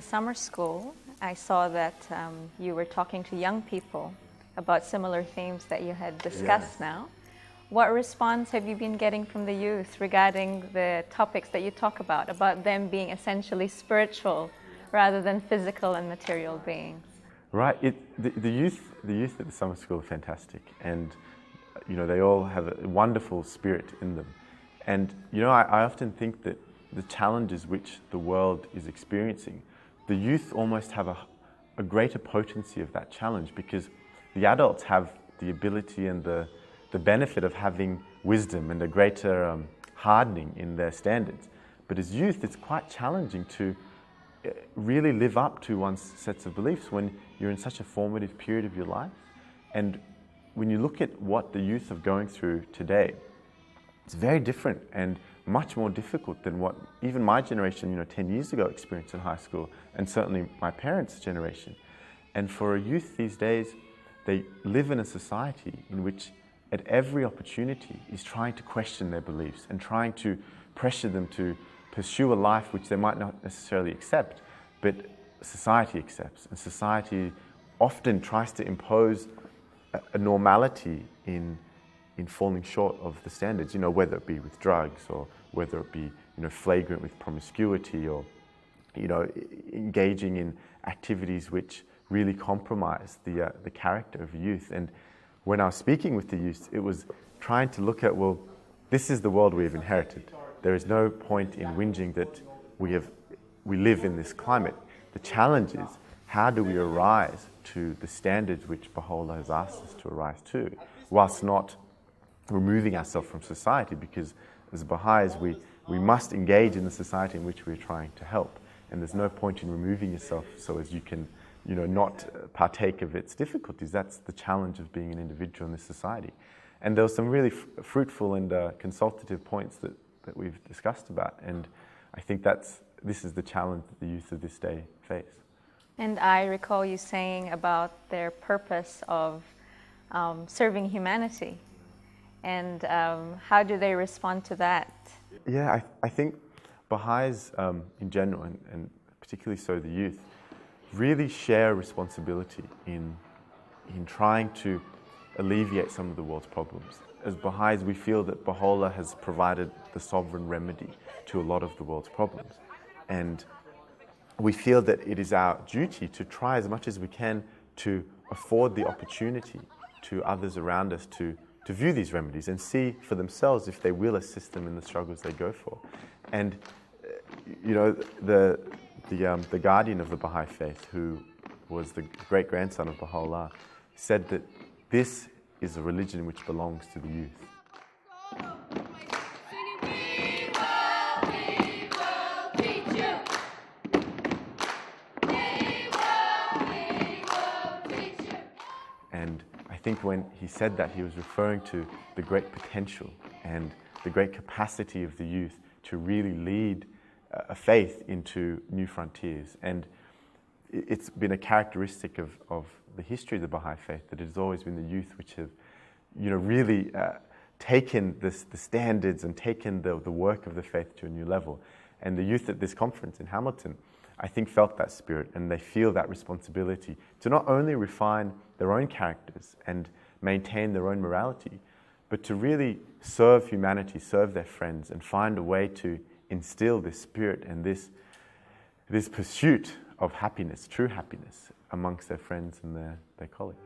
summer school, I saw that you were talking to young people about similar themes that you had discussed now. What response have you been getting from the youth regarding the topics that you talk about them being essentially spiritual rather than physical and material beings? Right. The youth at the summer school are fantastic, and they all have a wonderful spirit in them. And I often think that the challenges which the world is experiencing, the youth almost have a greater potency of that challenge, because the adults have the ability and the benefit of having wisdom and a greater hardening in their standards. But as youth, it's quite challenging to really live up to one's sets of beliefs when you're in such a formative period of your life. And when you look at what the youth are going through today, it's very different and much more difficult than what even my generation, 10 years ago experienced in high school, and certainly my parents' generation. And for a youth these days, they live in a society in which at every opportunity is trying to question their beliefs and trying to pressure them to pursue a life which they might not necessarily accept, but society accepts. And society often tries to impose a normality in falling short of the standards, whether it be with drugs or whether it be, flagrant with promiscuity or, engaging in activities which really compromise the character of youth. And when I was speaking with the youth, it was trying to look at, well, this is the world we have inherited. There is no point in whinging that we live in this climate. The challenge is, how do we arise to the standards which Baha'u'llah has asked us to arise to, whilst not removing ourselves from society, because as Baha'is, we must engage in the society in which we're trying to help. And there's no point in removing yourself so as you can not partake of its difficulties. That's the challenge of being an individual in this society. And there were some really fruitful and consultative points that we've discussed about. And I think this is the challenge that the youth of this day face. And I recall you saying about their purpose of serving humanity. And how do they respond to that? Yeah, I think Baha'is in general, and particularly so the youth, really share responsibility in trying to alleviate some of the world's problems. As Baha'is, we feel that Baha'u'llah has provided the sovereign remedy to a lot of the world's problems. And we feel that it is our duty to try as much as we can to afford the opportunity to others around us to view these remedies and see for themselves if they will assist them in the struggles they go for. And the guardian of the Baha'i Faith, who was the great-grandson of Baha'u'llah, said that this is a religion which belongs to the youth. And I think when he said that, he was referring to the great potential and the great capacity of the youth to really lead a faith into new frontiers. And it's been a characteristic of the history of the Baha'i Faith that it has always been the youth which have really taken the standards and taken the work of the faith to a new level. And the youth at this conference in Hamilton, I think, felt that spirit, and they feel that responsibility to not only refine their own characters and maintain their own morality, but to really serve humanity, serve their friends, and find a way to instill this spirit and this pursuit of happiness, true happiness, amongst their friends and their colleagues.